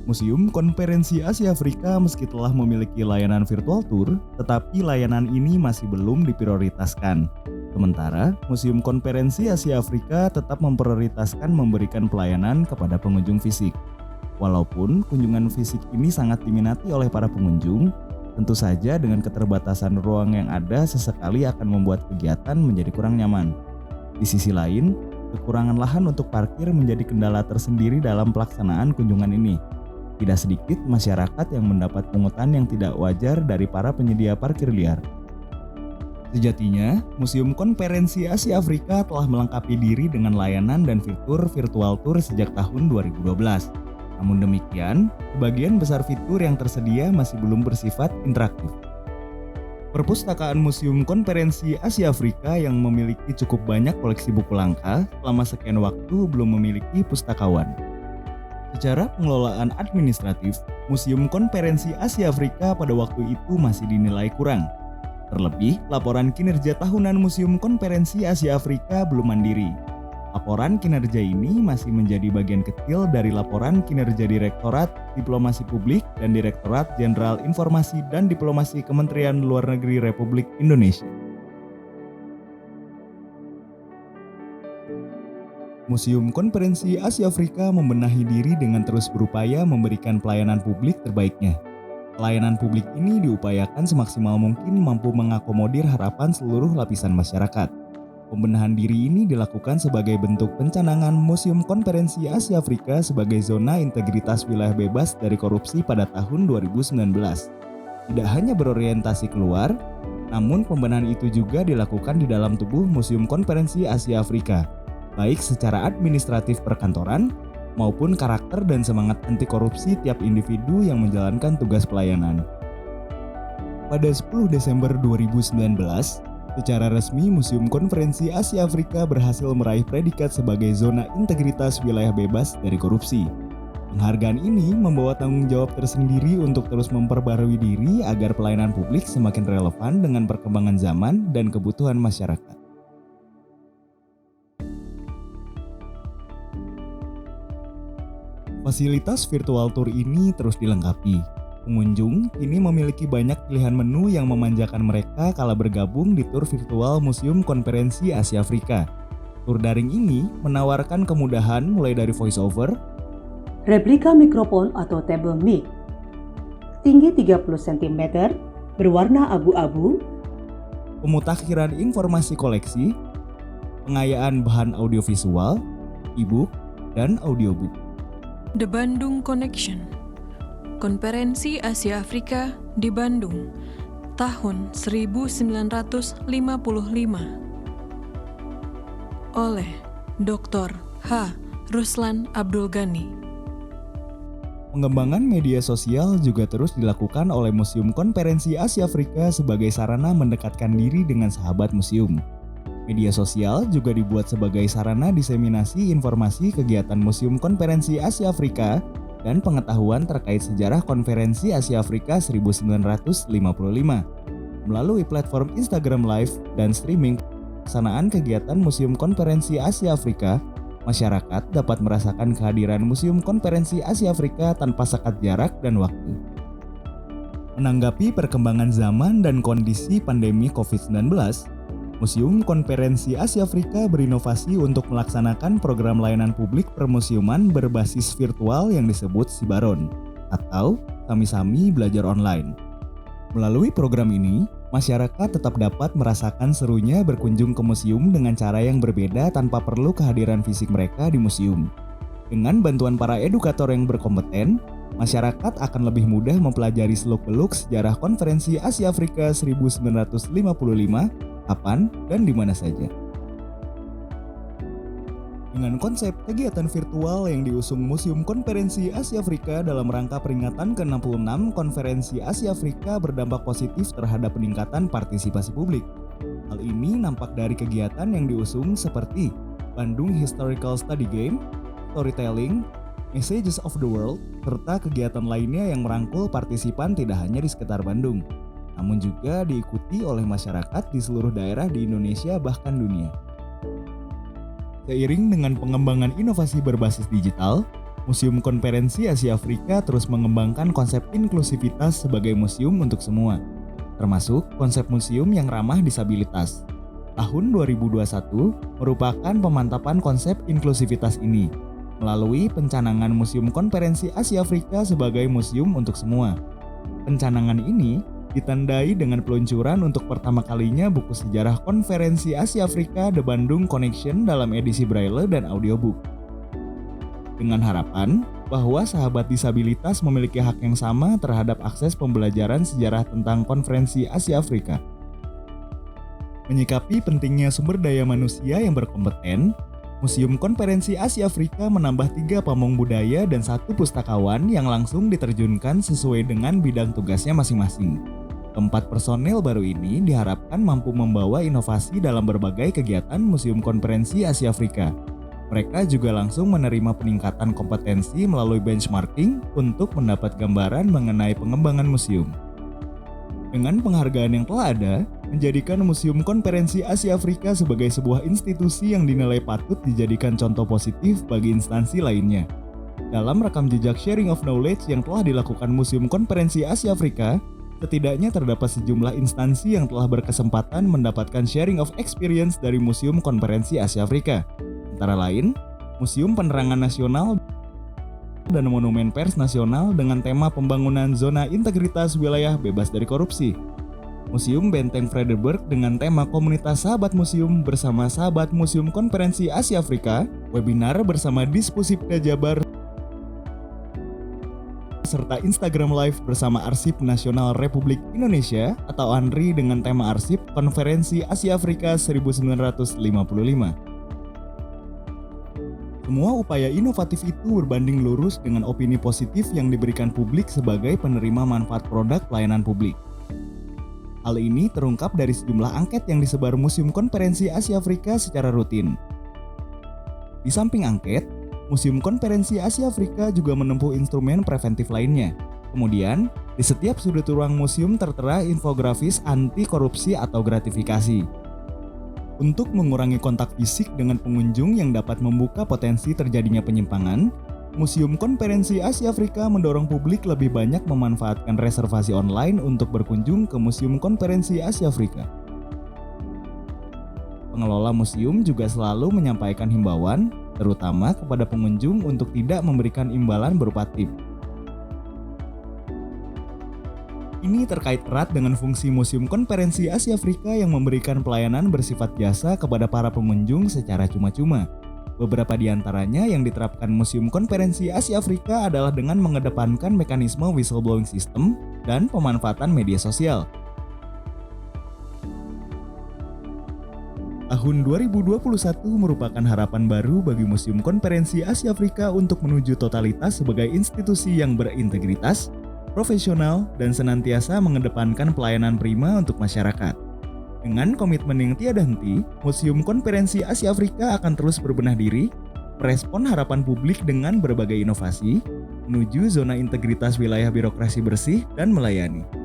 Museum Konferensi Asia Afrika meski telah memiliki layanan virtual tour, tetapi layanan ini masih belum diprioritaskan. Sementara, Museum Konferensi Asia Afrika tetap memprioritaskan memberikan pelayanan kepada pengunjung fisik. Walaupun kunjungan fisik ini sangat diminati oleh para pengunjung, tentu saja dengan keterbatasan ruang yang ada sesekali akan membuat kegiatan menjadi kurang nyaman. Di sisi lain, kekurangan lahan untuk parkir menjadi kendala tersendiri dalam pelaksanaan kunjungan ini. Tidak sedikit masyarakat yang mendapat pungutan yang tidak wajar dari para penyedia parkir liar. Sejatinya, Museum Konferensi Asia Afrika telah melengkapi diri dengan layanan dan fitur virtual tour sejak tahun 2012. Namun demikian, sebagian besar fitur yang tersedia masih belum bersifat interaktif. Perpustakaan Museum Konferensi Asia Afrika yang memiliki cukup banyak koleksi buku langka selama sekian waktu belum memiliki pustakawan. Secara pengelolaan administratif, Museum Konferensi Asia Afrika pada waktu itu masih dinilai kurang. Terlebih, laporan kinerja tahunan Museum Konferensi Asia Afrika belum mandiri. Laporan kinerja ini masih menjadi bagian kecil dari laporan kinerja Direktorat Diplomasi Publik dan Direktorat Jenderal Informasi dan Diplomasi Kementerian Luar Negeri Republik Indonesia. Museum Konferensi Asia Afrika membenahi diri dengan terus berupaya memberikan pelayanan publik terbaiknya. Pelayanan publik ini diupayakan semaksimal mungkin mampu mengakomodir harapan seluruh lapisan masyarakat. Pembenahan diri ini dilakukan sebagai bentuk pencanangan Museum Konferensi Asia Afrika sebagai zona integritas wilayah bebas dari korupsi pada tahun 2019. Tidak hanya berorientasi keluar, namun pembenahan itu juga dilakukan di dalam tubuh Museum Konferensi Asia Afrika, baik secara administratif perkantoran maupun karakter dan semangat anti korupsi tiap individu yang menjalankan tugas pelayanan. Pada 10 Desember 2019, secara resmi Museum Konferensi Asia Afrika berhasil meraih predikat sebagai zona integritas wilayah bebas dari korupsi. Penghargaan ini membawa tanggung jawab tersendiri untuk terus memperbarui diri agar pelayanan publik semakin relevan dengan perkembangan zaman dan kebutuhan masyarakat. Fasilitas virtual tour ini terus dilengkapi. Pengunjung kini memiliki banyak pilihan menu yang memanjakan mereka kala bergabung di tur virtual Museum Konferensi Asia Afrika. Tur daring ini menawarkan kemudahan mulai dari voice-over, replika mikrofon atau table mic, tinggi 30 cm, berwarna abu-abu, pemutakhiran informasi koleksi, pengayaan bahan audiovisual, e-book, dan audiobook. The Bandung Connection, Konferensi Asia Afrika di Bandung, tahun 1955, oleh Dr. H. Ruslan Abdul Ghani. Pengembangan media sosial juga terus dilakukan oleh Museum Konferensi Asia Afrika sebagai sarana mendekatkan diri dengan sahabat museum. Media sosial juga dibuat sebagai sarana diseminasi informasi kegiatan Museum Konferensi Asia Afrika dan pengetahuan terkait sejarah Konferensi Asia Afrika 1955. Melalui platform Instagram Live dan streaming pelaksanaan kegiatan Museum Konferensi Asia Afrika, masyarakat dapat merasakan kehadiran Museum Konferensi Asia Afrika tanpa sekat jarak dan waktu. Menanggapi perkembangan zaman dan kondisi pandemi COVID-19, Museum Konferensi Asia Afrika berinovasi untuk melaksanakan program layanan publik permuseuman berbasis virtual yang disebut Sibaron atau Sami-Sami Belajar Online. Melalui program ini, masyarakat tetap dapat merasakan serunya berkunjung ke museum dengan cara yang berbeda tanpa perlu kehadiran fisik mereka di museum. Dengan bantuan para edukator yang berkompeten, masyarakat akan lebih mudah mempelajari seluk-beluk sejarah Konferensi Asia Afrika 1955 kapan dan di mana saja. Dengan konsep kegiatan virtual yang diusung Museum Konferensi Asia Afrika dalam rangka peringatan ke-66 Konferensi Asia Afrika berdampak positif terhadap peningkatan partisipasi publik. Hal ini nampak dari kegiatan yang diusung seperti Bandung Historical Study Game, Storytelling, Messages of the World, serta kegiatan lainnya yang merangkul partisipan tidak hanya di sekitar Bandung, namun juga diikuti oleh masyarakat di seluruh daerah di Indonesia bahkan dunia. Seiring dengan pengembangan inovasi berbasis digital, Museum Konferensi Asia Afrika terus mengembangkan konsep inklusivitas sebagai museum untuk semua, termasuk konsep museum yang ramah disabilitas. Tahun 2021 merupakan pemantapan konsep inklusivitas ini melalui pencanangan Museum Konferensi Asia Afrika sebagai museum untuk semua. Pencanangan ini ditandai dengan peluncuran untuk pertama kalinya buku sejarah Konferensi Asia Afrika The Bandung Connection dalam edisi braille dan audiobook. Dengan harapan bahwa sahabat disabilitas memiliki hak yang sama terhadap akses pembelajaran sejarah tentang Konferensi Asia Afrika. Menyikapi pentingnya sumber daya manusia yang berkompeten, Museum Konferensi Asia Afrika menambah 3 pamong budaya dan 1 pustakawan yang langsung diterjunkan sesuai dengan bidang tugasnya masing-masing. Keempat personel baru ini diharapkan mampu membawa inovasi dalam berbagai kegiatan Museum Konferensi Asia Afrika. Mereka juga langsung menerima peningkatan kompetensi melalui benchmarking untuk mendapat gambaran mengenai pengembangan museum. Dengan penghargaan yang telah ada, menjadikan Museum Konferensi Asia Afrika sebagai sebuah institusi yang dinilai patut dijadikan contoh positif bagi instansi lainnya. Dalam rekam jejak sharing of knowledge yang telah dilakukan Museum Konferensi Asia Afrika, setidaknya terdapat sejumlah instansi yang telah berkesempatan mendapatkan sharing of experience dari Museum Konferensi Asia Afrika. Antara lain, Museum Penerangan Nasional dan Monumen Pers Nasional dengan tema pembangunan zona integritas wilayah bebas dari korupsi. Museum Benteng Frederberg dengan tema komunitas sahabat museum bersama sahabat Museum Konferensi Asia Afrika, webinar bersama Dispusipda Jabar, serta Instagram Live bersama Arsip Nasional Republik Indonesia atau ANRI dengan tema Arsip Konferensi Asia Afrika 1955. Semua upaya inovatif itu berbanding lurus dengan opini positif yang diberikan publik sebagai penerima manfaat produk pelayanan publik. Hal ini terungkap dari sejumlah angket yang disebar Museum Konferensi Asia Afrika secara rutin. Di samping angket, Museum Konferensi Asia Afrika juga menempuh instrumen preventif lainnya. Kemudian, di setiap sudut ruang museum tertera infografis anti korupsi atau gratifikasi. Untuk mengurangi kontak fisik dengan pengunjung yang dapat membuka potensi terjadinya penyimpangan, Museum Konferensi Asia Afrika mendorong publik lebih banyak memanfaatkan reservasi online untuk berkunjung ke Museum Konferensi Asia Afrika. Pengelola museum juga selalu menyampaikan himbauan, terutama kepada pengunjung untuk tidak memberikan imbalan berupa tip. Ini terkait erat dengan fungsi Museum Konferensi Asia Afrika yang memberikan pelayanan bersifat jasa kepada para pengunjung secara cuma-cuma. Beberapa di antaranya yang diterapkan Museum Konferensi Asia Afrika adalah dengan mengedepankan mekanisme whistleblowing system dan pemanfaatan media sosial. Tahun 2021 merupakan harapan baru bagi Museum Konferensi Asia Afrika untuk menuju totalitas sebagai institusi yang berintegritas, profesional, dan senantiasa mengedepankan pelayanan prima untuk masyarakat. Dengan komitmen yang tiada henti, Museum Konferensi Asia Afrika akan terus berbenah diri, merespon harapan publik dengan berbagai inovasi, menuju zona integritas wilayah birokrasi bersih dan melayani.